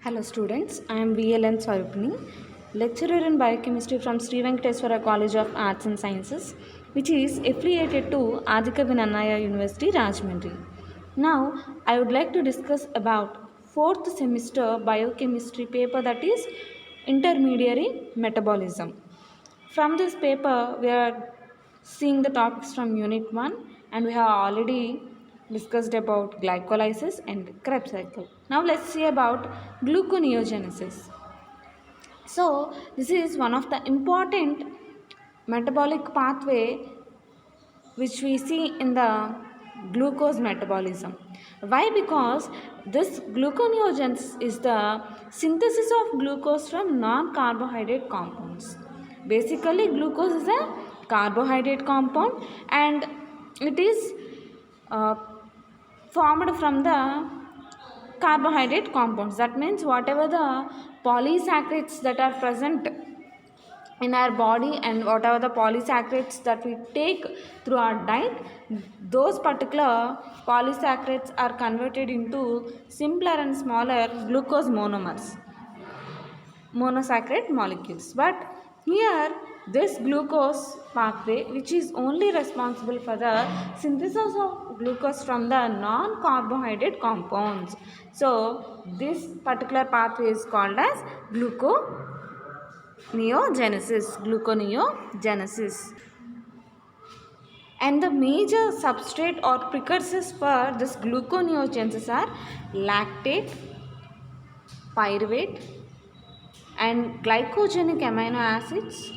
Hello students, I am VLN Swarupini, lecturer in biochemistry from Sri Venkateswara College of Arts and Sciences, which is affiliated to Adhikavi Nannaya University, Rajahmundry. Now, I would like to discuss about 4th semester biochemistry paper, that is intermediary metabolism. From this paper, we are seeing the topics from Unit 1, and we have already discussed about glycolysis and Krebs cycle. Now let's see about gluconeogenesis. So this is one of the important metabolic pathway which we see in the glucose metabolism. Why? Because this gluconeogenesis is the synthesis of glucose from non-carbohydrate compounds. Basically, glucose is a carbohydrate compound and it is uh, formed from the carbohydrate compounds. That means whatever the polysaccharides that are present in our body and whatever the polysaccharides that we take through our diet, those particular polysaccharides are converted into simpler and smaller glucose monosaccharide molecules. But here this glucose pathway, which is only responsible for the synthesis of glucose from the non-carbohydrate compounds. So this particular pathway is called as gluconeogenesis. And the major substrate or precursors for this gluconeogenesis are lactate, pyruvate, and glycogenic amino acids,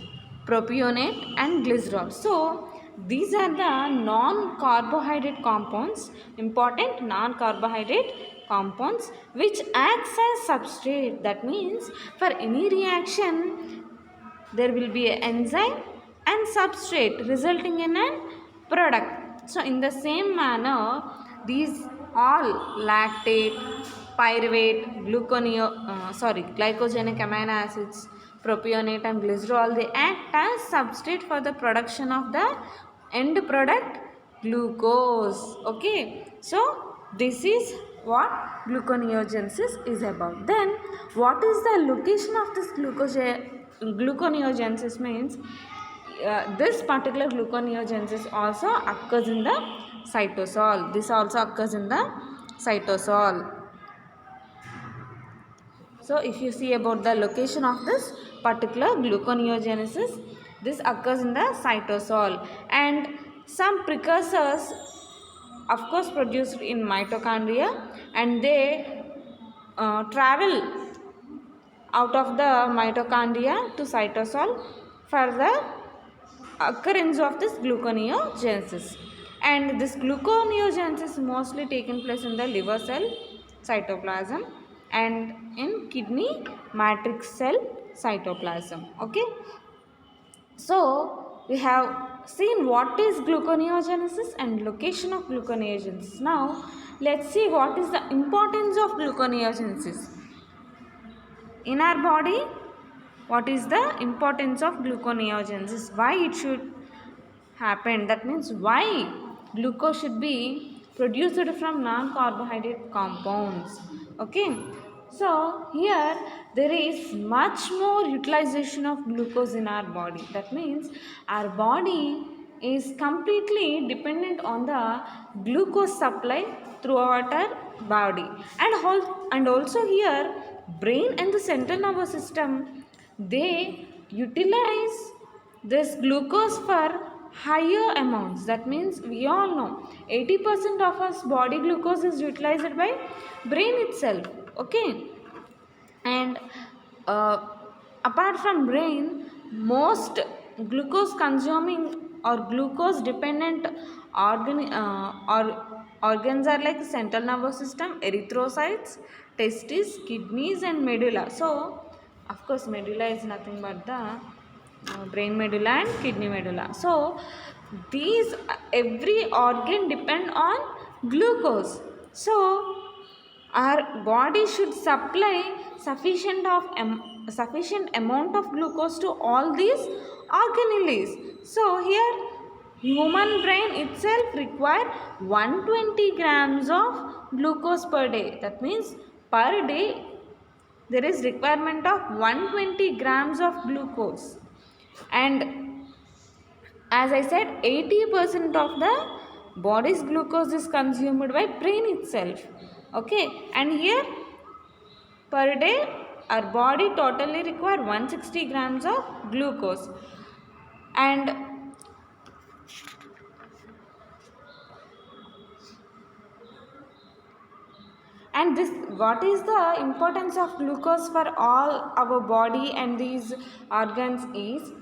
propionate, and glycerol. So these are the non-carbohydrate compounds, important non-carbohydrate compounds which acts as substrate. That means for any reaction there will be an enzyme and substrate resulting in a product. So in the same manner, these all lactate, pyruvate, glycogenic amino acids, propionate and glycerol, they act as substrate for the production of the end product glucose. Okay, so this is what gluconeogenesis is about. Then what is the location of this gluconeogenesis means this particular gluconeogenesis also occurs in the cytosol. This also occurs in the cytosol. So if you see about the location of this particular gluconeogenesis, this occurs in the cytosol, and some precursors of course produced in mitochondria, and they travel out of the mitochondria to cytosol for the occurrence of this gluconeogenesis. And this gluconeogenesis is mostly taken place in the liver cell cytoplasm and in kidney matrix cell cytoplasm. Okay, so we have seen what is gluconeogenesis and location of gluconeogenesis. Now let's see what is the importance of gluconeogenesis in our body. What is the importance of gluconeogenesis? Why it should happen? That means why glucose should be produced from non-carbohydrate compounds. Okay, so here there is much more utilization of glucose in our body. That means our body is completely dependent on the glucose supply throughout our body, and also here brain and the central nervous system, they utilize this glucose for higher amounts. That means we all know 80% of our body glucose is utilized by brain itself. Okay, and apart from brain, most glucose consuming or glucose dependent organs are like central nervous system, erythrocytes, testes, kidneys, and medulla. So of course medulla is nothing but the brain medulla and kidney medulla. So these every organ depend on glucose. So our body should supply sufficient amount of glucose to all these organelles. So here human brain itself require 120 grams of glucose per day. That means per day there is requirement of 120 grams of glucose, and as I said, 80% of the body's glucose is consumed by brain itself. Okay, and here per day our body totally require 160 grams of glucose. And this, what is the importance of glucose for all our body and these organs is,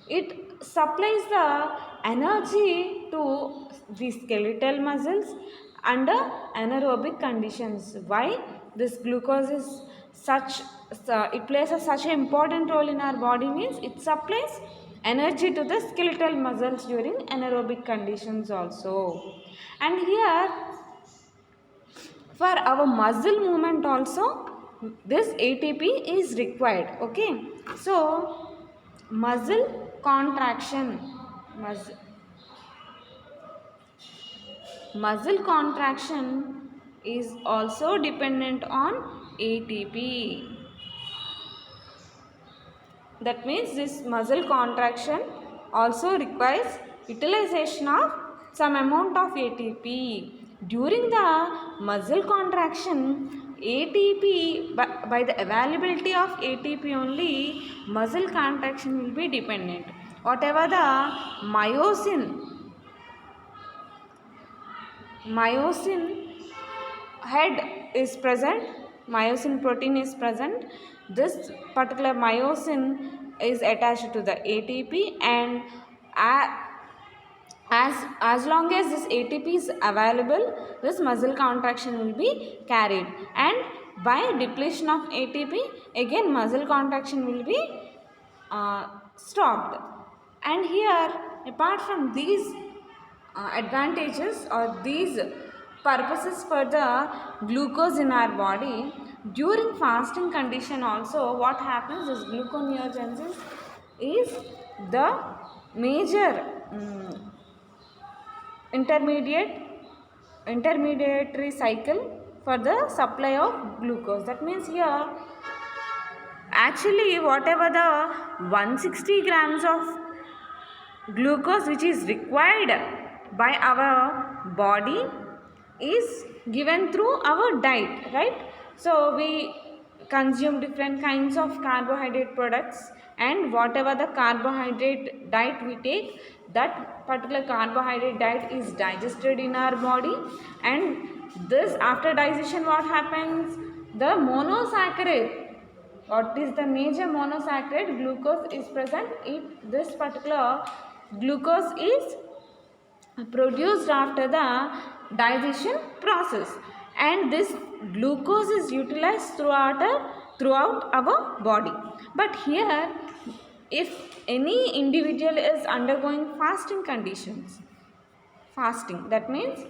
it supplies the energy to the skeletal muscles under anaerobic conditions. Why this glucose is such, it plays such an important role in our body means it supplies energy to the skeletal muscles during anaerobic conditions also. And here for our muscle movement also this ATP is required. Okay, so muscle contraction, muscle contraction is also dependent on ATP. That means this muscle contraction also requires utilization of some amount of ATP. During the muscle contraction, ATP, by the availability of ATP only, muscle contraction will be dependent. Whatever the myosin head is present, myosin protein is present, this particular myosin is attached to the ATP, and as long as this ATP is available, this muscle contraction will be carried, and by depletion of ATP again muscle contraction will be stopped. And here apart from these advantages or these purposes for the glucose in our body, during fasting condition also what happens is gluconeogenesis is the major intermediary cycle for the supply of glucose. That means here actually whatever the 160 grams of glucose which is required by our body is given through our diet, right? So we consume different kinds of carbohydrate products, and whatever the carbohydrate diet we take, that particular carbohydrate diet is digested in our body, and this after digestion what happens, the monosaccharide, what is the major monosaccharide, glucose is present. This particular glucose is produced after the digestion process, and this glucose is utilized throughout our body. But here if any individual is undergoing fasting conditions, fasting, that means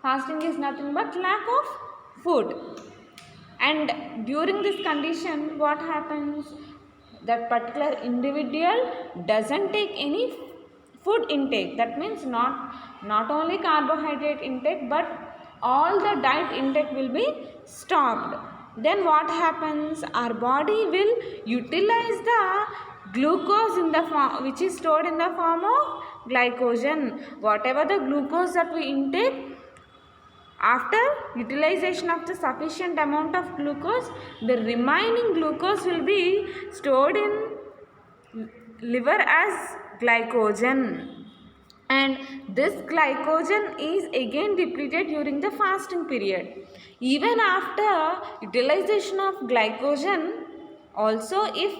fasting is nothing but lack of food, and during this condition what happens, that particular individual doesn't take any food intake. That means not only carbohydrate intake but all the diet intake will be stopped. Then what happens, our body will utilize the glucose in the form which is stored in the form of glycogen. Whatever the glucose that we intake, after utilization of the sufficient amount of glucose, the remaining glucose will be stored in liver as glycogen, and this glycogen is again depleted during the fasting period. Even after utilization of glycogen also, if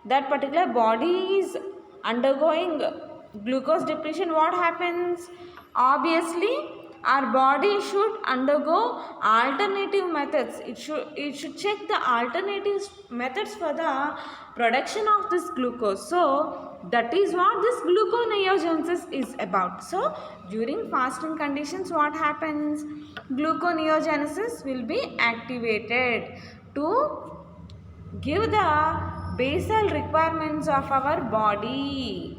that particular body is undergoing glucose depletion, what happens, obviously our body should undergo alternative methods. It should check the alternative methods for the production of this glucose. So that is what this gluconeogenesis is about. So during fasting conditions what happens, gluconeogenesis will be activated to give the basal requirements of our body.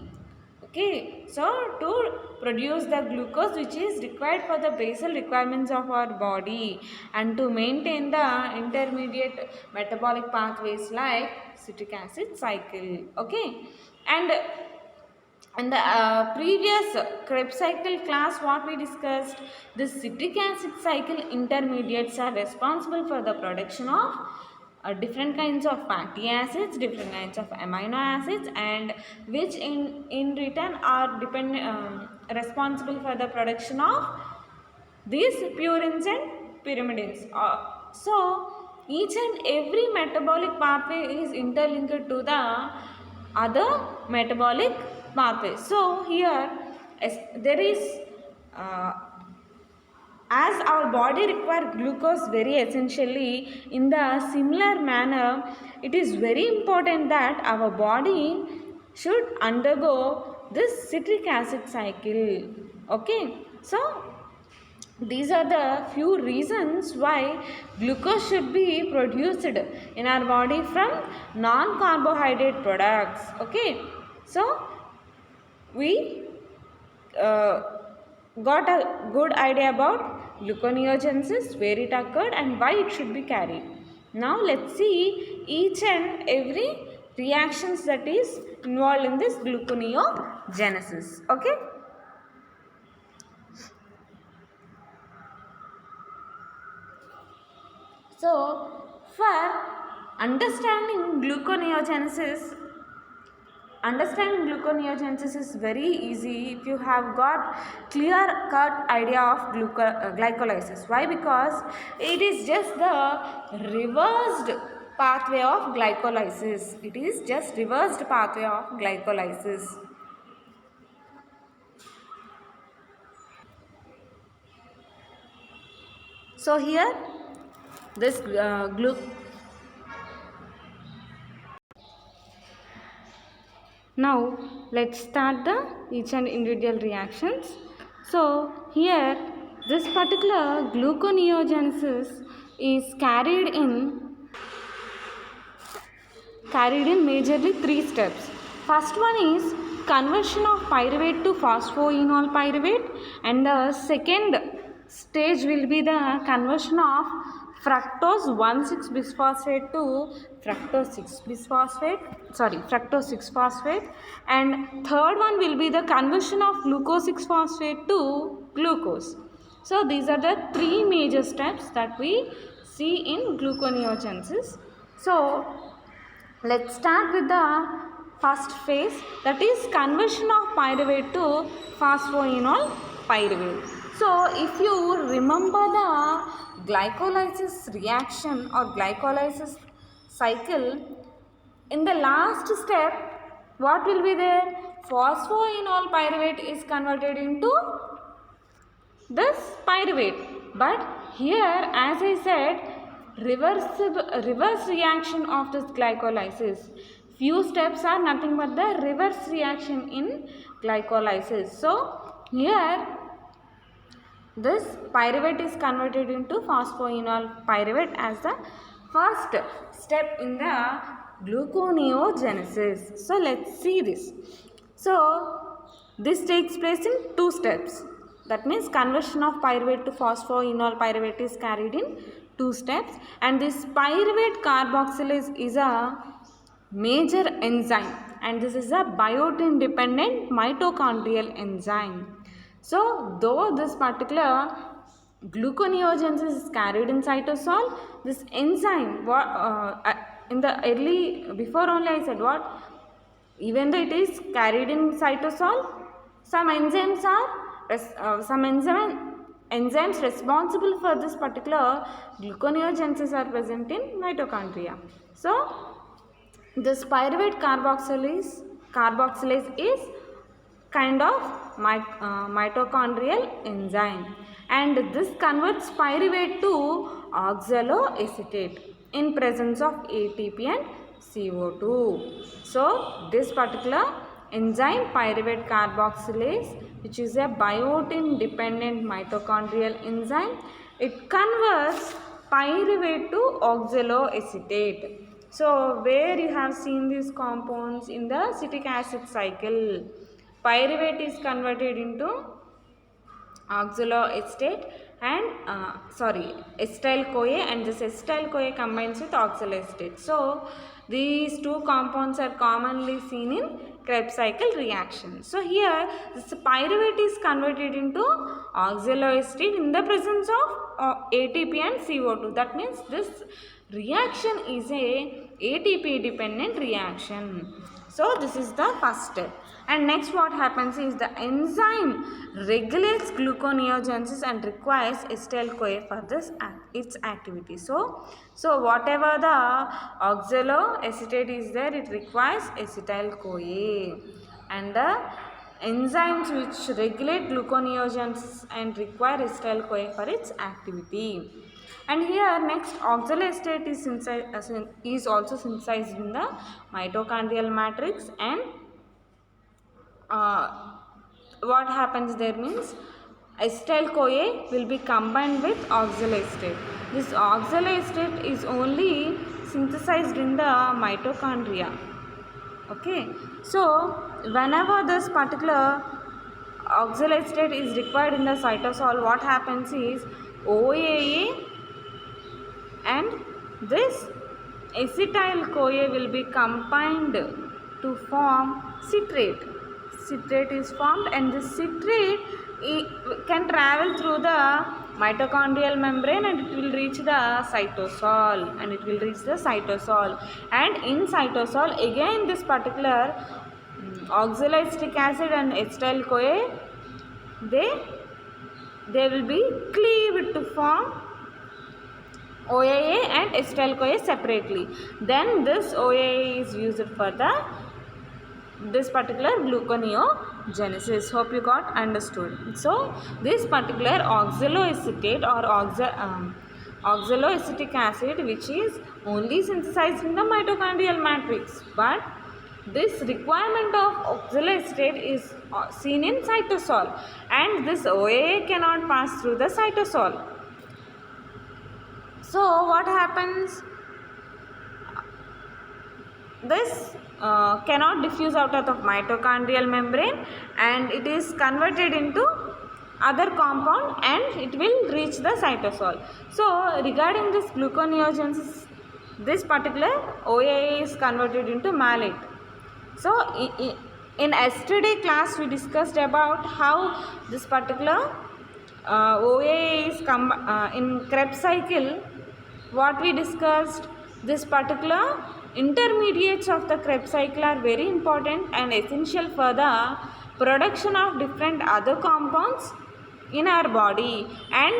Okay, so to produce the glucose which is required for the basal requirements of our body and to maintain the intermediate metabolic pathways like citric acid cycle. Okay, and in the previous Krebs cycle class, what we discussed, the citric acid cycle intermediates are responsible for the production of different kinds of fatty acids, different kinds of amino acids, and which in return are responsible for the production of these purines and pyrimidines. So each and every metabolic pathway is interlinked to the other metabolic pathway. So here there is as our body requires glucose very essentially, in the similar manner it is very important that our body should undergo this citric acid cycle. Okay, so these are the few reasons why glucose should be produced in our body from non-carbohydrate products. Okay, so we got a good idea about gluconeogenesis, where it occurred and why it should be carried. Now let's see each and every reactions that is involved in this gluconeogenesis. Okay. So for understanding gluconeogenesis is very easy if you have got clear cut idea of glycolysis. Why? Because it is just the reversed pathway of glycolysis. It is just reversed pathway of glycolysis. So here this Now let's start the each and individual reactions. So here this particular gluconeogenesis is carried in majorly 3 steps. First one is conversion of pyruvate to phosphoenol pyruvate, and the second stage will be the conversion of fructose 1,6-bisphosphate to fructose 6-phosphate, and third one will be the conversion of glucose 6-phosphate to glucose. So these are the 3 major steps that we see in gluconeogenesis. So let's start with the first phase, that is conversion of pyruvate to phosphoenol pyruvate. So if you remember the glycolysis reaction or glycolysis cycle, in the last step what will be there? Phosphoenol pyruvate is converted into this pyruvate, but here as I said, reverse reaction of this glycolysis. Few steps are nothing but the reverse reaction in glycolysis. So here this pyruvate is converted into phosphoenol pyruvate as the first step in the gluconeogenesis. So let's see this. So this takes place in 2 steps. That means conversion of pyruvate to phosphoenol pyruvate is carried in 2 steps, and this pyruvate carboxylase is a major enzyme, and this is a biotin dependent mitochondrial enzyme. So though this particular gluconeogenesis is carried in cytosol, this enzyme in the early, before only I said what, even though it is carried in cytosol, some enzymes responsible for this particular gluconeogenesis are present in mitochondria. So this pyruvate carboxylase is kind of mitochondrial enzyme, and this converts pyruvate to oxaloacetate in presence of ATP and CO2. So this particular enzyme pyruvate carboxylase, which is a biotin dependent mitochondrial enzyme, it converts pyruvate to oxaloacetate. So where you have seen these compounds in the citric acid cycle, pyruvate is converted into oxaloacetate and acetyl-CoA, and this acetyl-CoA combines with oxaloacetate. So these two compounds are commonly seen in Krebs cycle reaction. So here this pyruvate is converted into oxaloacetate in the presence of ATP and CO2. That means this reaction is a ATP dependent reaction. So this is the first step. And next what happens is the enzyme regulates gluconeogenesis and requires acetyl-CoA for this its activity. So whatever the oxaloacetate is there, it requires acetyl-CoA, and the enzymes which regulate gluconeogenesis and require acetyl-CoA for its activity. And here next oxaloacetate is also synthesized in the mitochondrial matrix, and what happens there means acetyl-CoA will be combined with oxaloacetate. This oxaloacetate is only synthesized in the mitochondria. Okay, so whenever this particular oxaloacetate is required in the cytosol, what happens is OAA and this acetyl-CoA will be combined to form citrate. Citrate is formed, and this citrate can travel through the mitochondrial membrane and it will reach the cytosol, and in cytosol again this particular oxaloacetic acid and acetyl-CoA they will be cleaved to form OAA and acetyl-CoA separately. Then this OAA is used for this particular gluconeogenesis. Hope you got understood. So this particular oxaloacetate or oxaloacetic acid, which is only synthesized in the mitochondrial matrix, but this requirement of oxaloacetate is seen in cytosol, and this OAA cannot pass through the cytosol. So what happens? This cannot diffuse out of the mitochondrial membrane, and it is converted into other compound and it will reach the cytosol. So regarding this gluconeogenesis, this particular OAA is converted into malate. So in yesterday class we discussed about how this particular OAA is in Krebs cycle. What we discussed, this particular intermediates of the Krebs cycle are very important and essential for the production of different other compounds in our body, and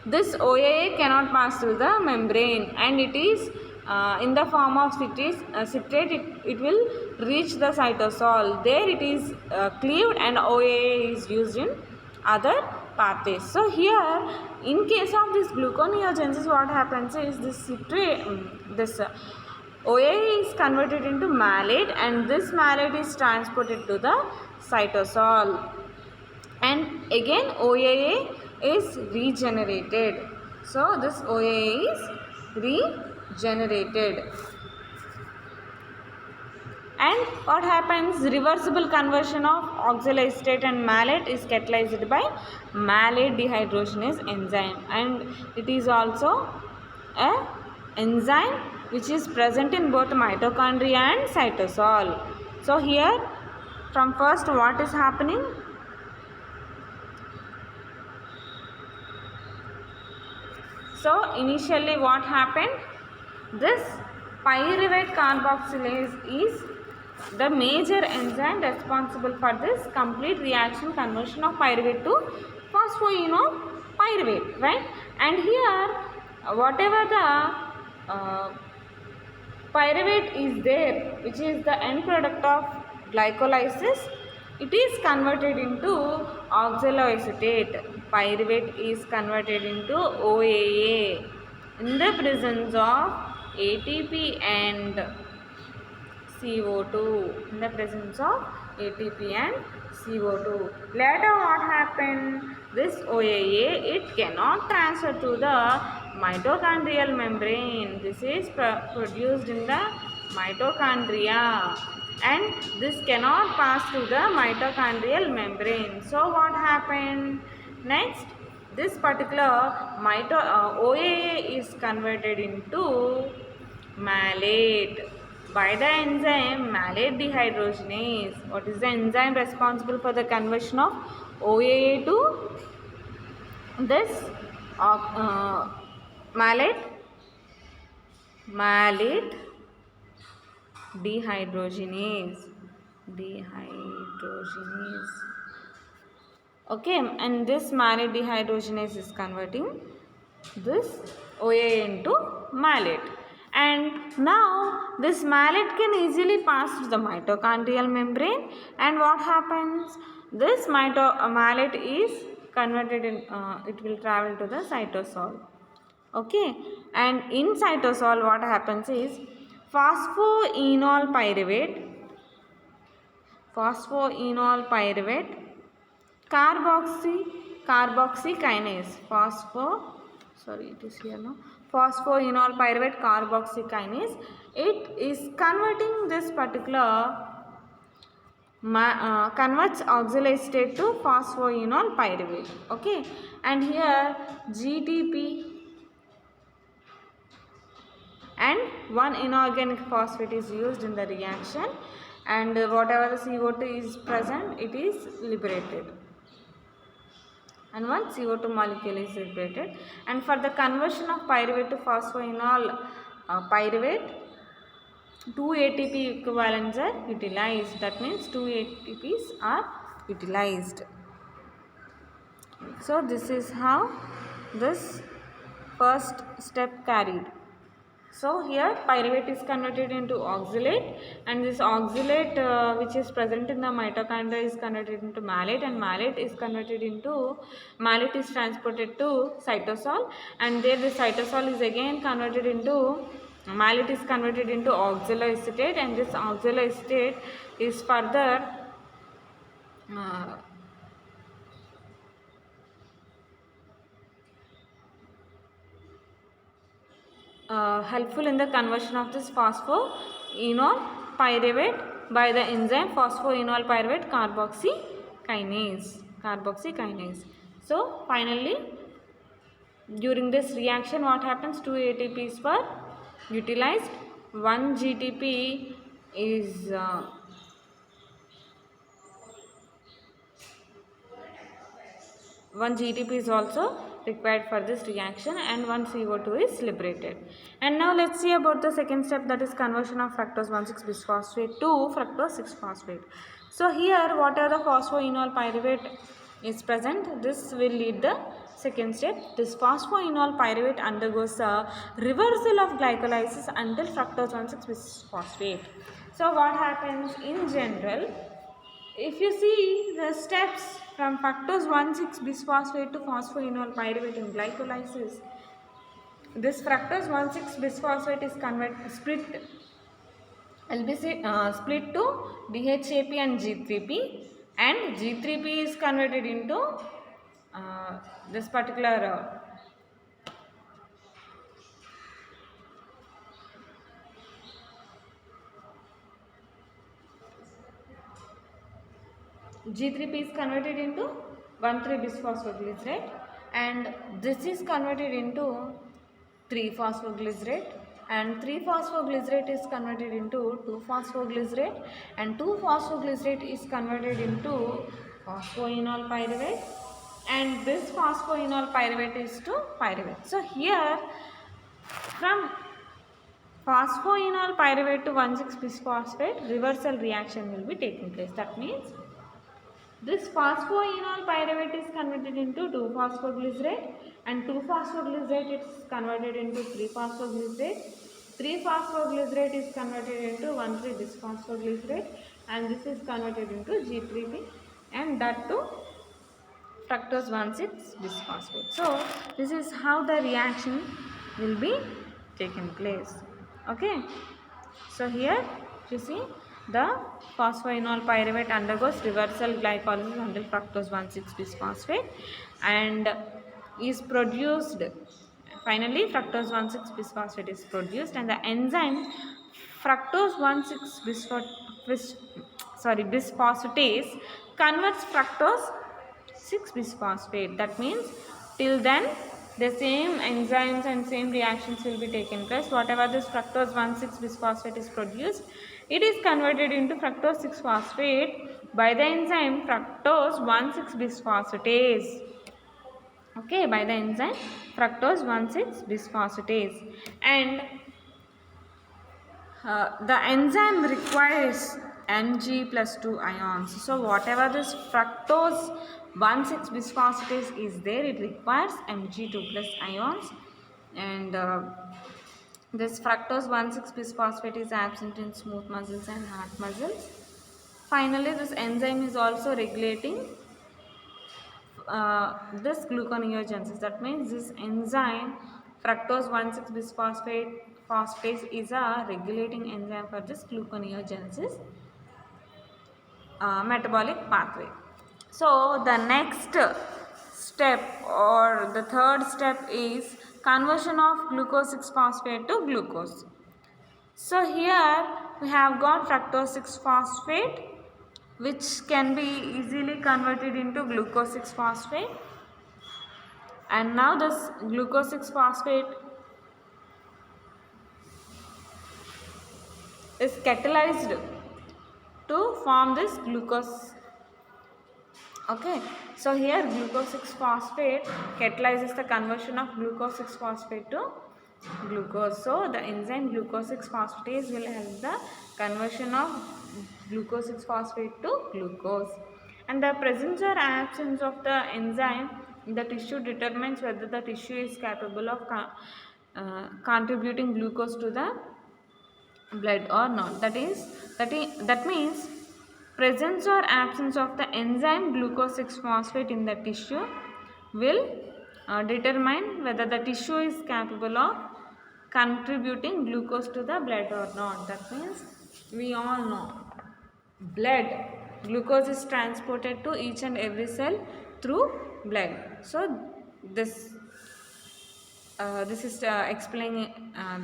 this OAA cannot pass through the membrane, and it is in the form of citrate. It will reach the cytosol. There it is cleaved, and OAA is used in other pathways. So here in case of this gluconeogenesis, what happens is this OAA is converted into malate, and this malate is transported to the cytosol, and again OAA is regenerated. So this OAA is regenerated, and what happens, reversible conversion of oxaloacetate and malate is catalyzed by malate dehydrogenase enzyme, and it is also a enzyme which is present in both mitochondria and cytosol. So here from first what is happening, so initially what happened, this pyruvate carboxylase is the major enzyme responsible for this complete reaction conversion of pyruvate to phosphoenolpyruvate, right? And here whatever the pyruvate is there, which is the end product of glycolysis, it is converted into oxaloacetate. Pyruvate is converted into OAA in the presence of ATP and CO2. In the presence of ATP and CO2. Later what happened? This OAA, it cannot transfer to the mitochondrial membrane. This is produced in the mitochondria, and this cannot pass through the mitochondrial membrane. So what happened? Next, this particular OAA is converted into malate by the enzyme malate dehydrogenase. What is the enzyme responsible for the conversion of OAA to this malate? Malate dehydrogenase. Okay, and this malate dehydrogenase is converting this OA into malate. And now this malate can easily pass through the mitochondrial membrane, and what happens? This malate is converted in, it will travel to the cytosol. Okay, and in cytosol what happens is phosphoenol pyruvate carboxy kinase phosphoenol pyruvate carboxy kinase. It is converting this particular converts oxalacetate to phosphoenol pyruvate. Okay, and here GTP and one inorganic phosphate is used in the reaction, and whatever the CO2 is present, it is liberated, and one CO2 molecule is liberated. And for the conversion of pyruvate to phosphoenol pyruvate, 2 ATP equivalents are utilized. That means 2 ATPs are utilized. So this is how this first step carried. So here pyruvate is converted into oxalate, and this oxalate which is present in the mitochondria is converted into malate, and malate is transported to cytosol, and there the cytosol is again converted into malate is converted into oxaloacetate, and this oxaloacetate is further helpful in the conversion of this phosphoenol pyruvate by the enzyme phosphoenol pyruvate carboxy kinase. So finally, during this reaction what happens? 2 ATPs were utilized, 1 GTP is also required for this reaction, and one CO2 is liberated. And now let's see about the second step, that is conversion of fructose 1,6-bisphosphate to fructose 6-phosphate. So here whatever the phosphoenol pyruvate is present, this will lead the second step. This phosphoenol pyruvate undergoes a reversal of glycolysis until fructose 1,6-bisphosphate. So what happens in general? If you see the steps from fructose 1,6-bisphosphate to phosphoenol pyruvate in glycolysis, this fructose 1,6-bisphosphate is split to DHAP and G3P, and G3P is converted into this particular G3P is converted into 1,3-bisphosphoglycerate, and this is converted into 3-phosphoglycerate, and 3-phosphoglycerate is converted into 2-phosphoglycerate, and 2-phosphoglycerate is converted into phosphoenol pyruvate, and this phosphoenol pyruvate is to pyruvate. So here from phosphoenol pyruvate to 1,6-bisphosphate, reversal reaction will be taking place. That means this phosphoenol pyruvate is converted into 2-phosphoglycerate, and 2-phosphoglycerate is converted into 3-phosphoglycerate. 3-phosphoglycerate is converted into 1,3-bisphosphoglycerate, and this is converted into G3P, and that to fructose 1,6-bisphosphate. So this is how the reaction will be taken place. Okay. So here you see the phosphoenol pyruvate undergoes reversal glycolysis until fructose 1,6-bisphosphate and is produced. Finally, fructose 1,6-bisphosphate is produced, and the enzyme fructose 1,6-bisphosphatase converts fructose 6-bisphosphate. That means till then the same enzymes and same reactions will be taken place. Whatever this fructose 1,6-bisphosphate is produced, it is converted into fructose 6-phosphate by the enzyme fructose 1,6-bisphosphatase. Okay, by the enzyme fructose 1,6-bisphosphatase. And the enzyme requires Mg plus 2 ions. So whatever this fructose 1,6-bisphosphatase is there, it requires Mg2 plus ions. And this fructose 1,6-bisphosphate is absent in smooth muscles and hard muscles. Finally, this enzyme is also regulating this gluconeogenesis. That means this enzyme fructose 1,6-bisphosphate is a regulating enzyme for this gluconeogenesis metabolic pathway. So the next step or the third step is conversion of glucose 6-phosphate to glucose. So here we have got fructose 6-phosphate, which can be easily converted into glucose 6-phosphate, and now this glucose 6-phosphate is catalyzed to form this glucose. Okay, so here glucose 6-phosphate catalyzes the conversion of glucose 6-phosphate to glucose. So the enzyme glucose 6-phosphatase will help the conversion of glucose 6-phosphate to glucose. And the presence or absence of the enzyme in the tissue determines whether the tissue is capable of contributing glucose to the blood or not. That means presence or absence of the enzyme glucose 6-phosphate in the tissue will determine whether the tissue is capable of contributing glucose to the blood or not. That means we all know blood glucose is transported to each and every cell through blood. So this is explaining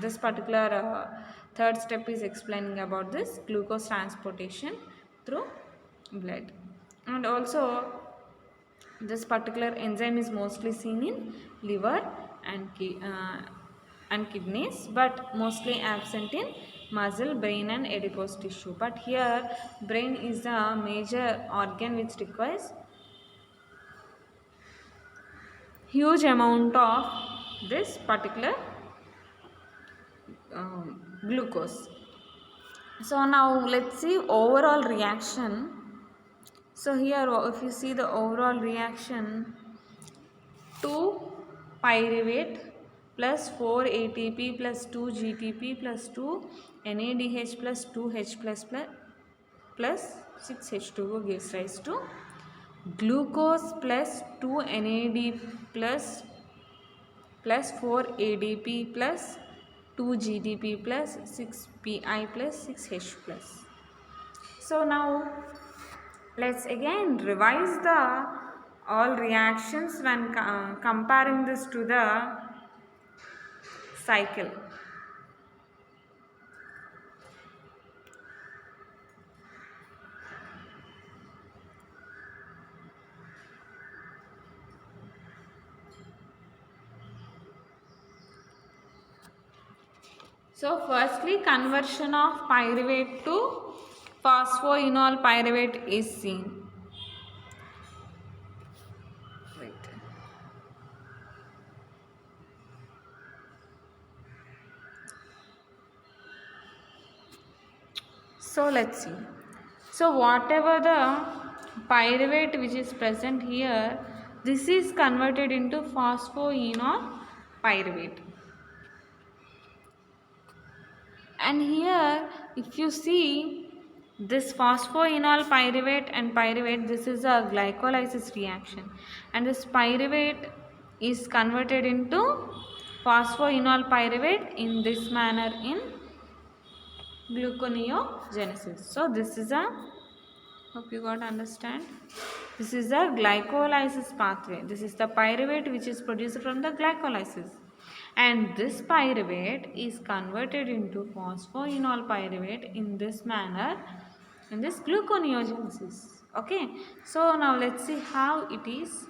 this particular third step is explaining about this glucose transportation through blood. And also this particular enzyme is mostly seen in liver and kidneys, but mostly absent in muscle, brain and adipose tissue. But here brain is the major organ which requires huge amount of this particular glucose. So now let's see overall reaction. So here if you see the overall reaction, 2 pyruvate plus 4 ATP plus 2 GTP plus 2 NADH plus 2 H plus 6 H2O gives rise to glucose plus 2 NAD plus 4 ADP plus 2 GDP plus 6 PI plus 6 H plus. So now let's again revise the all reactions when comparing this to the cycle. So firstly, conversion of pyruvate to phosphoenol pyruvate is seen. So let's see. So whatever the pyruvate which is present here, this is converted into phosphoenol pyruvate. And here if you see this phosphoenol pyruvate and pyruvate, this is a glycolysis reaction, and this pyruvate is converted into phosphoenol pyruvate in this manner in gluconeogenesis. So this is a, hope you got understand, this is a glycolysis pathway. This is the pyruvate which is produced from the glycolysis, and this pyruvate is converted into phosphoenol pyruvate in this manner in this gluconeogenesis. Okay, so now let's see how it is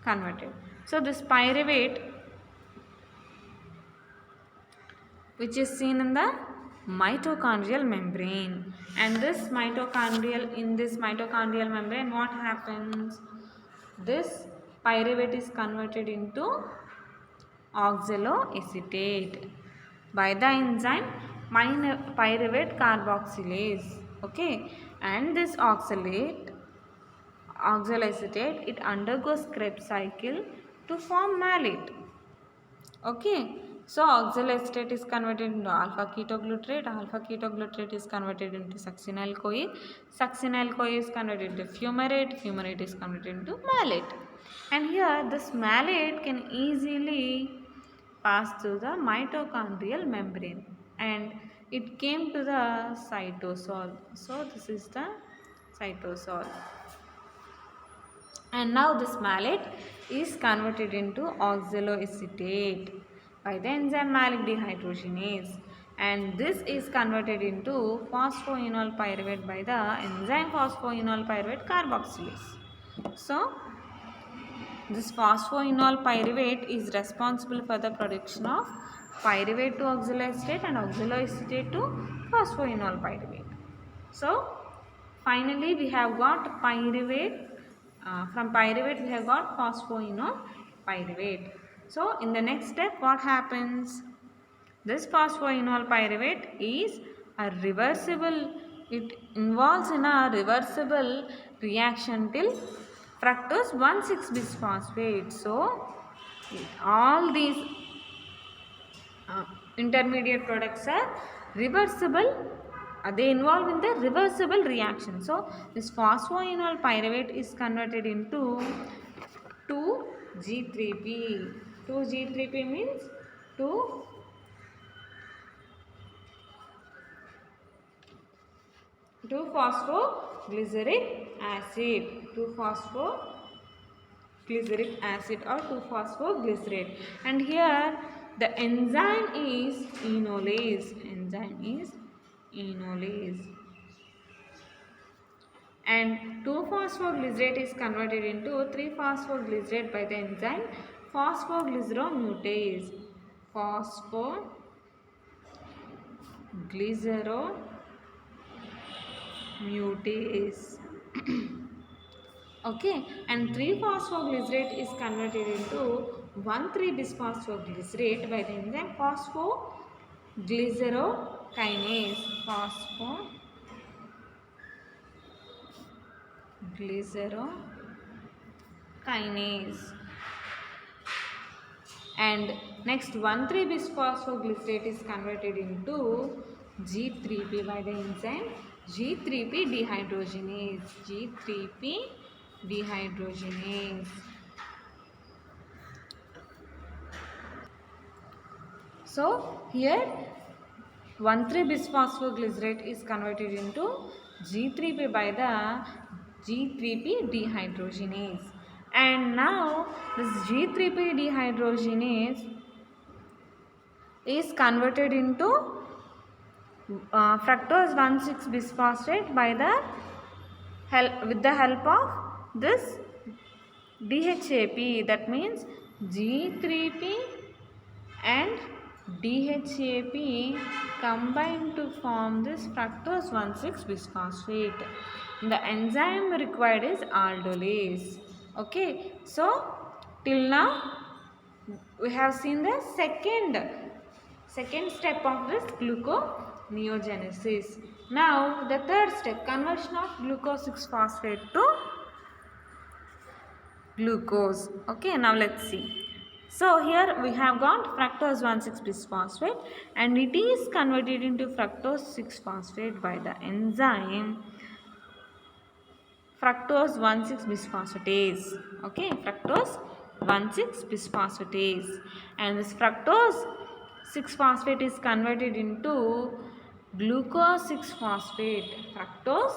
converted. So this pyruvate, which is seen in the mitochondrial membrane, and this mitochondrial membrane, what happens, this pyruvate is converted into oxaloacetate by the enzyme pyruvate carboxylase. Okay, and this oxaloacetate, it undergoes Krebs cycle to form malate. Okay, so oxaloacetate is converted into alpha ketoglutarate is converted into succinyl CoA is converted into fumarate is converted into malate. And here this malate can easily pass through the mitochondrial membrane and it came to the cytosol. So this is the cytosol. And now this malate is converted into oxaloacetate by the enzyme malic dehydrogenase, and this is converted into phosphoenol pyruvate by the enzyme phosphoenol pyruvate carboxylase. So this phosphoenol pyruvate is responsible for the production of pyruvate to oxaloacetate and oxaloacetate to phosphoenol pyruvate. So finally we have got pyruvate. From pyruvate we have got phosphoenol pyruvate. So in the next step what happens? This phosphoenol pyruvate is a reversible, it involves in a reversible reaction till fructose 1,6-bisphosphate. So all these intermediate products are reversible, they involve in the reversible reaction. So this phosphoenol pyruvate is converted into 2G3P. 2G3P means 2-phosphoglyceric acid, 2-phosphoglyceric acid or 2-phosphoglycerate. And here the enzyme is enolase. And 2-phosphoglycerate is converted into 3-phosphoglycerate by the enzyme phosphoglyceromutase. Okay, and 3-phosphoglycerate is converted into 1,3-bisphosphoglycerate by the enzyme phosphoglycerokinase. And next 1,3-bisphosphoglycerate is converted into G3P by the enzyme G3P dehydrogenase. So here 1,3-bisphosphoglycerate is converted into G3P by the G3P dehydrogenase. And now this G3P dehydrogenase is converted into fructose 1,6-bisphosphate by with the help of this DHAP. That means G3P and DHAP combine to form this fructose 1,6-bisphosphate. The enzyme required is aldolase. Okay, so till now we have seen the second step of this gluconeogenesis. Now the third step, conversion of glucose 6-phosphate to glucose. Okay, now let's see. So here we have got fructose 1,6-bisphosphate and it is converted into fructose 6-phosphate by the enzyme fructose 1,6-bisphosphatase. Okay, fructose 1,6-bisphosphatase, and this fructose 6-phosphate is converted into glucose 6-phosphate. Fructose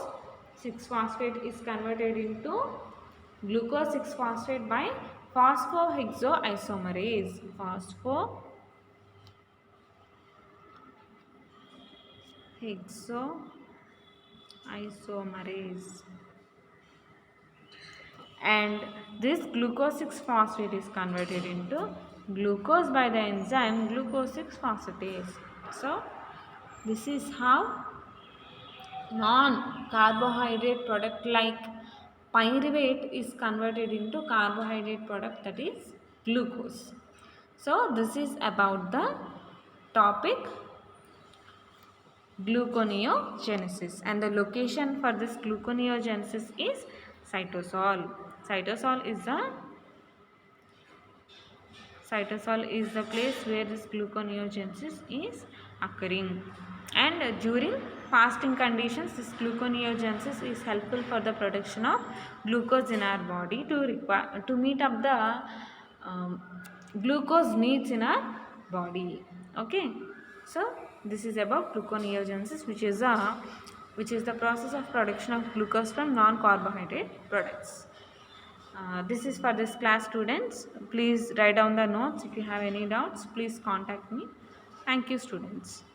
6-phosphate is converted into glucose 6-phosphate by phosphohexoisomerase. isomerase. And this glucose 6 phosphate is converted into glucose by the enzyme glucose 6 phosphatase. So this is how non-carbohydrate product like pyruvate is converted into carbohydrate product, that is glucose. So this is about the topic gluconeogenesis, and the location for this gluconeogenesis is cytosol. Cytosol is the place where this gluconeogenesis is occurring, and during fasting conditions this gluconeogenesis is helpful for the production of glucose in our body to meet up the glucose needs in our body. Okay, so this is about gluconeogenesis, which is the process of production of glucose from non-carbohydrate products. This is for this class, students. Please write down the notes. If you have any doubts, please contact me. Thank you, students.